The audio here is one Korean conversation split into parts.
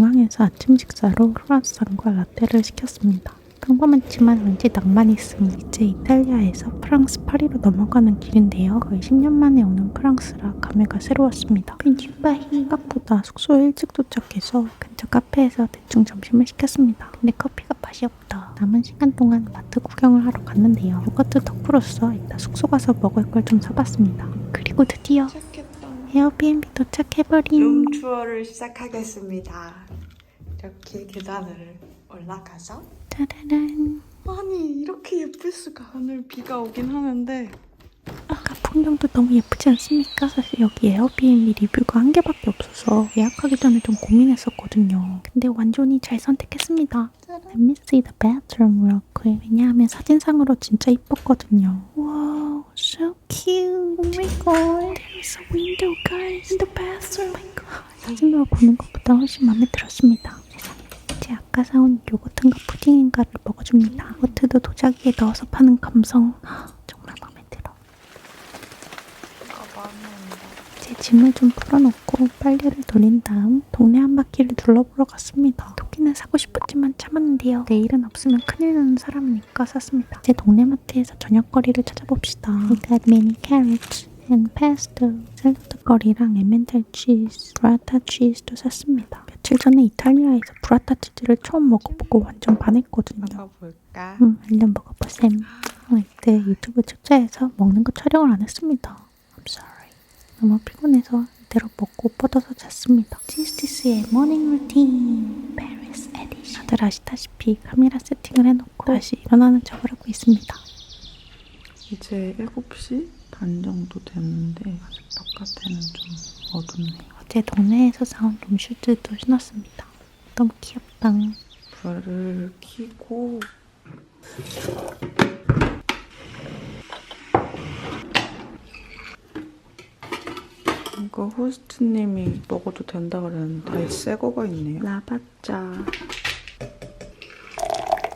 공항에서 아침 식사로 크루아상과 라떼를 시켰습니다. 평범했지만 왠지 낭만 있음. 이제 이탈리아에서 프랑스 파리로 넘어가는 길인데요. 거의 10년 만에 오는 프랑스라 감회가 새로웠습니다. 빈티바히 생각보다 숙소에 일찍 도착해서 근처 카페에서 대충 점심을 시켰습니다. 근데 커피가 맛이 없다. 남은 시간 동안 마트 구경을 하러 갔는데요. 요거트 덕후로서 이따 숙소 가서 먹을 걸 좀 사봤습니다. 그리고 드디어 에어비앤비 도착해버린 룸투어를 시작하겠습니다. 이렇게 계단을 올라가서 짜라란. 아니 이렇게 예쁠 수가. 오늘 비가 오긴 하는데 아까 풍경도 너무 예쁘지 않습니까? 사실 여기 에어비앤비 리뷰가 한 개밖에 없어서 예약하기 전에 좀 고민했었거든요. 근데 완전히 잘 선택했습니다. Let me see the bathroom real quick. 왜냐하면 사진상으로 진짜 이뻤거든요. Wow, so cute. Oh my god. There's a window, guys, in the bathroom. Oh my god. 사진으로 보는 것보다 훨씬 마음에 들었습니다. 제 아까 사온 요거트인가 푸딩인가를 먹어줍니다. 요거트도 도자기에 넣어서 파는 감성. 정말 마음에 들어. 제 짐을 좀 풀어놓고 빨래를 돌린 다음 동네 한 바퀴를 둘러보러 갔습니다. 토끼는 사고 싶었지만 참았는데요. 내일은 없으면 큰일 나는 사람이니까 샀습니다. 제 동네 마트에서 저녁거리를 찾아봅시다. We got many carrots and pesto, 샐러드 거리랑 에멘탈 치즈, 브라타 치즈도 샀습니다. 며칠 전에 이탈리아에서 브라타 치즈를 처음 먹어보고 완전 반했거든요. 먹어볼까? 얼른 먹어보셈. 이때 유튜브 축제에서 먹는 거 촬영을 안 했습니다. I'm sorry. 너무 피곤해서 이대로 먹고 뻗어서 잤습니다. 치스티스의 모닝 루틴 페리스 에디션. 다들 아시다시피 카메라 세팅을 해놓고 다시 일어나는 척을 하고 있습니다. 이제 7시 반 정도 됐는데 아직 바깥에는 좀 어둡네요. 어제 동네에서 사온 룸슈즈도 신었습니다. 너무 귀엽다. 불을 켜고 이거 호스트님이 먹어도 된다 그랬는데 아예 새 거가 있네요. 라바짜.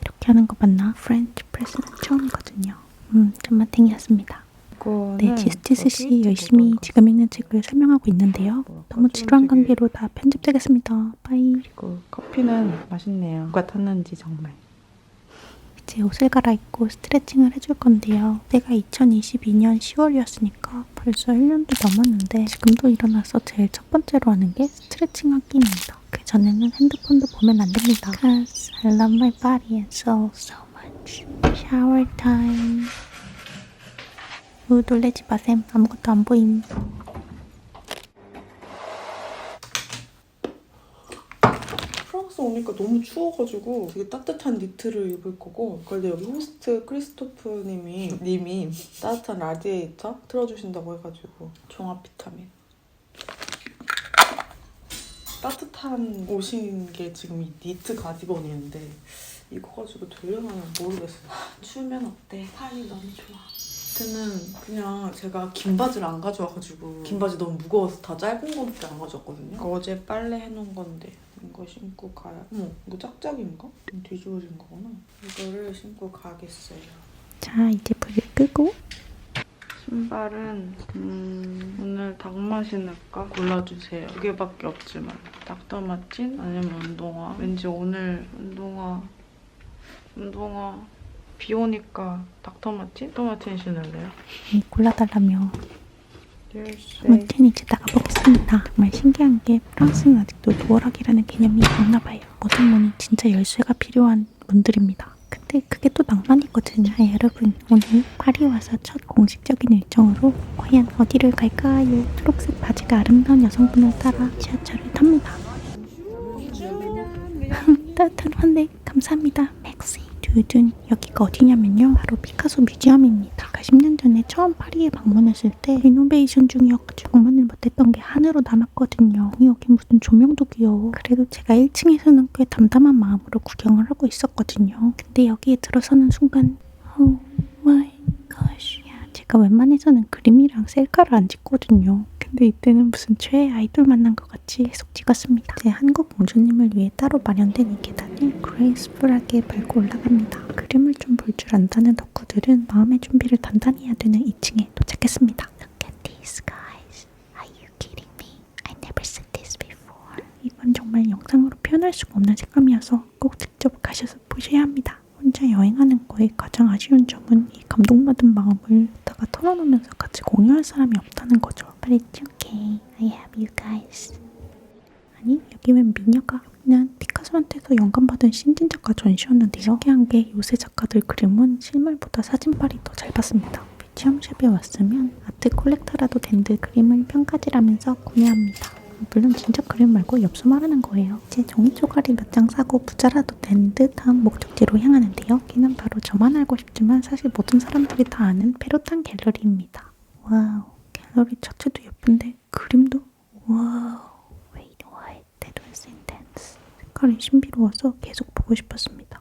이렇게 하는 거 맞나? 프렌치 프레스는 처음이거든요. 전마탱이었습니다. 네, 지스티스 씨 열심히 지금 읽는 책을 설명하고 있는데요. 너무 지루한 관계로 다 편집되겠습니다. 빠이. 그리고 커피는 맛있네요. 누가 탔는지 정말. 이제 옷을 갈아입고 스트레칭을 해줄 건데요. 때가 2022년 10월이었으니까 벌써 1년도 넘었는데 지금도 일어나서 제일 첫 번째로 하는 게 스트레칭 하기입니다. 그 전에는 핸드폰도 보면 안 됩니다. Cause I love my body and soul so much. Shower time. 놀래지 마셈. 아무것도 안 보임. 프랑스 오니까 너무 추워가지고 되게 따뜻한 니트를 입을 거고, 근데 여기 호스트 크리스토프 님이 따뜻한 라디에이터 틀어주신다고 해가지고 종합 비타민. 따뜻한 옷인 게 지금 이 니트 가디건이었는데 이거 가지고 되려나 모르겠어요. 추우면 어때? 팔이 너무 좋아. 니트는 그냥 제가 긴 바지를 안 가져와가지고 긴 바지 너무 무거워서 다 짧은 거밖에 안 가져왔거든요. 이거 어제 빨래 해놓은 건데 이거 신고 가야. 어머, 이거 짝짝인가? 뒤집어진 거구나. 이거를 신고 가겠어요. 자, 이제 불을 끄고 신발은 오늘 닭맛 신을까? 골라주세요. 두 개밖에 없지만 닥터 마틴 아니면 운동화. 왠지 오늘 운동화 비 오니까 닥터 마틴 신을래요. 골라달라며. 아무튼 이제 나가보겠습니다. 정말 신기한 게 프랑스는 아직도 도어락이라는 개념이 없나봐요. 뭐든 뭐니 진짜 열쇠가 필요한 분들입니다. 근데 그게 또 낭만이거든요. 여러분, 오늘 파리 와서 첫 공식적인 일정으로 과연 어디를 갈까요? 초록색 바지가 아름다운 여성분을 따라 지하철을 탑니다. 따뜻한 환대 감사합니다. 맥시. 두둔, 여기가 어디냐면요, 바로 피카소 뮤지엄입니다. 제가 10년 전에 처음 파리에 방문했을 때 리노베이션 중이어가지고 방문을 못했던 게 한으로 남았거든요. 여기 무슨 조명도 귀여워. 그래도 제가 1층에서는 꽤 담담한 마음으로 구경을 하고 있었거든요. 근데 여기에 들어서는 순간 Oh my gosh. 제가 웬만해서는 그림이랑 셀카를 안 찍거든요. 근데 이때는 무슨 최애 아이돌 만난 것 같이 계속 찍었습니다. 제 한국 공주님을 위해 따로 마련된 이 계단을 그레이스풀하게 밟고 올라갑니다. 그림을 좀 볼 줄 안다는 덕후들은 마음의 준비를 단단히 해야 되는 2층에 도착했습니다. Look at these guys. Are you kidding me? I never seen this before. 이건 정말 영상으로 표현 표현할 수가 없는 색감이어서 꼭 직접 가셔서 보셔야 합니다. 혼자 여행하는 거에 가장 아쉬운 점은 이 감동받은 마음을 다가 털어놓으면서 같이 공유할 사람이 없다는 거죠. But it's okay. I have you guys. 아니, 여기 웬 미녀가? 그냥 피카소한테서 영감받은 신진 작가 전시였는데요. 신기한 게 요새 작가들 그림은 실물보다 사진빨이 더 잘 받습니다. 뮤지엄샵에 왔으면 아트 콜렉터라도 된 듯 그림을 평가질하면서 구매합니다. 물론 진짜 그림 말고 엽서 말하는 거예요. 제 종이 쪼가리 몇 장 사고 부자라도 된 듯한 목적지로 향하는데요. 여기는 바로 저만 알고 싶지만 사실 모든 사람들이 다 아는 페로탄 갤러리입니다. 와우, 갤러리 자체도 예쁜데 그림도 와우. Wait, what? That was intense. 색깔이 신비로워서 계속 보고 싶었습니다.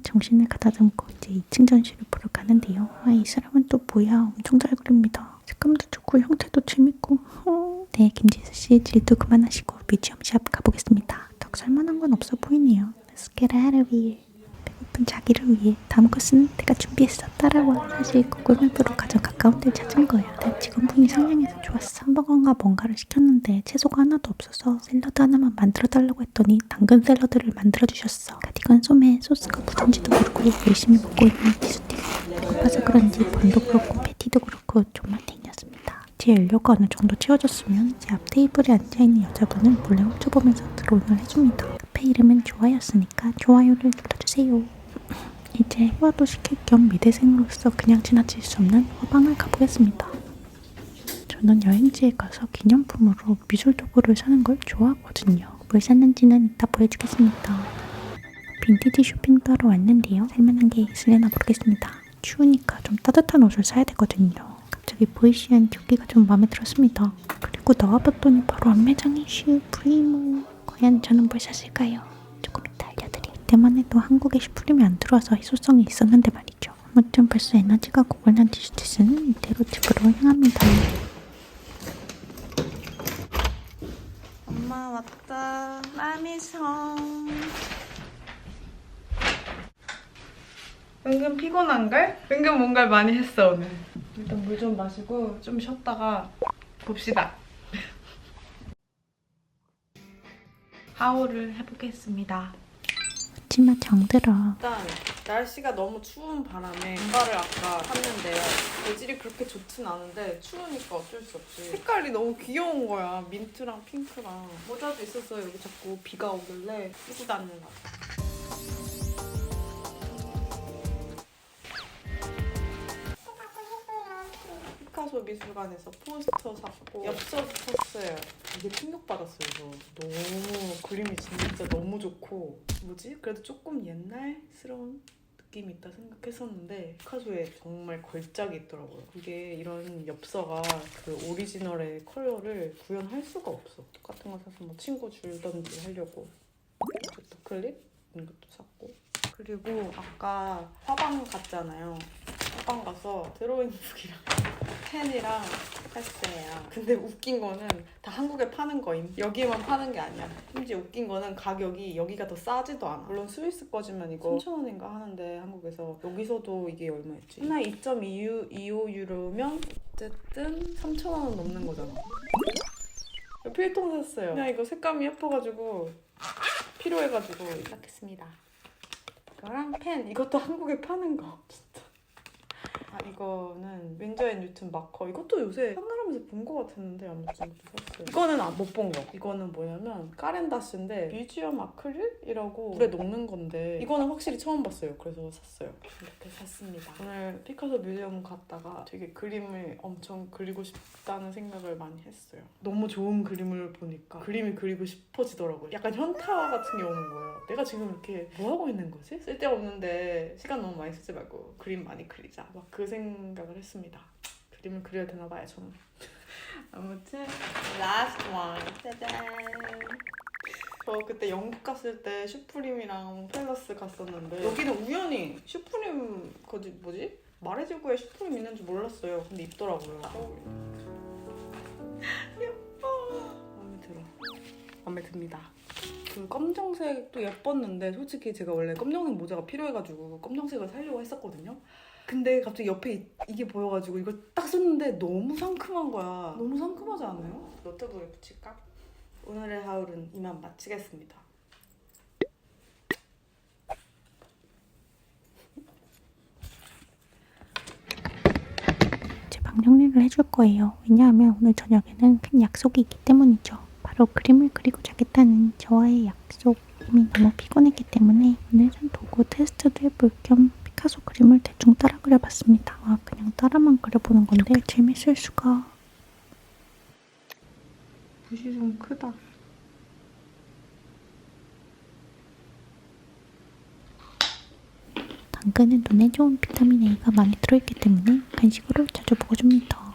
정신을 가다듬고 이제 2층 전시를 보러 가는데요. 이 사람은 또 뭐야, 엄청 잘 그립니다. 색감도 좋고 형태도 재밌고. 네, 김지수 씨 질도 그만하시고 뮤지엄샵 가보겠습니다. 덕 살만한 건 없어 보이네요. Let's get out of here. 배고픈 자기를 위해 다음 코스는 내가 준비했어. 따라와. 사실 구글맵으로 가장 가까운 데를 찾은 거야. 난 직원분이 상냥해서 좋았어. 햄버거인가 뭔가를 시켰는데 채소가 하나도 없어서 샐러드 하나만 만들어달라고 했더니 당근 샐러드를 만들어주셨어. 가디건 솜에 소스가 묻은지도 모르고 열심히 먹고 있는 지수띠. 배고파서 그런지 번도 그렇고 패티도 그렇고 존맛탱이었습니다. 제 연료가 어느 정도 채워졌으면 제 앞 테이블에 앉아있는 여자분을 몰래 훔쳐보면서 드론을 해줍니다. 카페 이름은 좋아요였으니까 좋아요를 눌러주세요. 이제 회화도 시킬 겸 미대생으로서 그냥 지나칠 수 없는 화방을 가보겠습니다. 저는 여행지에 가서 기념품으로 미술 도구를 사는 걸 좋아하거든요. 뭘 샀는지는 이따 보여주겠습니다. 빈티지 쇼핑도 하러 왔는데요. 살만한 게 있으려나 모르겠습니다. 추우니까 좀 따뜻한 옷을 사야 되거든요. 갑자기 보이시한 조끼가 좀 마음에 들었습니다. 그리고 나와봤더니 바로 안매장이 슈프리모. 과연 저는 뭘 샀을까요? 조금 이따 알려드릴게요. 그때만 해도 한국에 슈프림이 안 들어와서 희소성이 있었는데 말이죠. 아무튼 벌써 에너지가 고갈난 디스티스는 이대로 집으로 향합니다. 엄마 왔다. 마미성. 은근 피곤한걸? 은근 뭔가를 많이 했어 오늘. 일단 물 좀 마시고 좀 쉬었다가 봅시다. 하울을 해보겠습니다. 하지만 정들어. 일단 날씨가 너무 추운 바람에 신발을 아까 샀는데요. 재질이 그렇게 좋진 않은데 추우니까 어쩔 수 없이 색깔이 너무 귀여운 거야. 민트랑 핑크랑 모자도 있었어요. 여기 자꾸 비가 오길래 쓰고 다니려고. 피카소 미술관에서 포스터 샀고 엽서도 샀어요. 이게 충격받았어요. 저 너무 그림이 진짜 너무 좋고 뭐지? 그래도 조금 옛날스러운 느낌이 있다 생각했었는데 피카소에 정말 걸작이 있더라고요. 이게 이런 엽서가 그 오리지널의 컬러를 구현할 수가 없어. 똑같은 거 사서 뭐 친구 줄던지 하려고. 이것도 클립? 이것도 샀고. 그리고 아까 화방 갔잖아요. 화방 가서 드로잉북이랑 펜이랑 샀어요. 근데 웃긴 거는 다 한국에 파는 거임. 여기에만 파는 게 아니야. 심지어 웃긴 거는 가격이 여기가 더 싸지도 않아. 물론 스위스 거지만 이거 3,000원인가 하는데 한국에서 여기서도 이게 얼마였지? 하나에 2.25유로면 어쨌든 3,000원은 넘는 거잖아. 필통 샀어요. 그냥 이거 색감이 예뻐가지고 필요해가지고 시작했습니다. 이거랑 펜. 이것도 한국에 파는 거. 이거는 윈저 앤 뉴튼 마커. 이것도 요새 한가람에서 본 거 같았는데 아무튼 샀어요. 이거는 못 본 거. 이거는 뭐냐면 까렌다스인데 뮤지엄 아크릴이라고 물에 녹는 건데 이거는 확실히 처음 봤어요. 그래서 샀어요. 이렇게 샀습니다. 오늘 피카소 뮤지엄 갔다가 되게 그림을 엄청 그리고 싶다는 생각을 많이 했어요. 너무 좋은 그림을 보니까 그림이 그리고 싶어지더라고요. 약간 현타 같은 게 오는 거예요. 내가 지금 이렇게 뭐 하고 있는 거지? 쓸데없는데 시간 너무 많이 쓰지 말고 그림 많이 그리자. 막 그 생각을 했습니다. 그림을 그려야 되나 봐요, 저는. 아무튼 last one. 짜잔. 저 그때 영국 갔을 때 슈프림이랑 팰러스 갔었는데 여기는 우연히 슈프림 뭐지? 마레지구에 슈프림 있는 줄 몰랐어요. 근데 있더라고요. 예뻐. 마음에 들어. 마음에 듭니다. 그 검정색도 예뻤는데 솔직히 제가 원래 검정색 모자가 필요해가지고 검정색을 사려고 했었거든요. 근데 갑자기 옆에 이게 보여가지고 이걸 딱 썼는데 너무 상큼한 거야. 너무 상큼하지 않아요? 노트북에 붙일까? 오늘의 하울은 이만 마치겠습니다. 방 정리를 해줄 거예요. 왜냐하면 오늘 저녁에는 큰 약속이 있기 때문이죠. 바로 그림을 그리고 자겠다는 저와의 약속. 이미 너무 피곤했기 때문에 오늘은 도구 테스트도 해볼 겸 피카소 그림을 대충 따라 그려봤습니다. 그냥 따라만 그려보는 건데 이렇게 재밌을 수가. 붓이 좀 크다. 당근은 눈에 좋은 비타민 A가 많이 들어있기 때문에 간식으로 자주 먹어줍니다.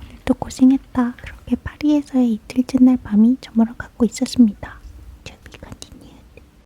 오늘도 고생했다. 그렇게 파리에서의 이틀째 날 밤이 저물어 가고 있었습니다.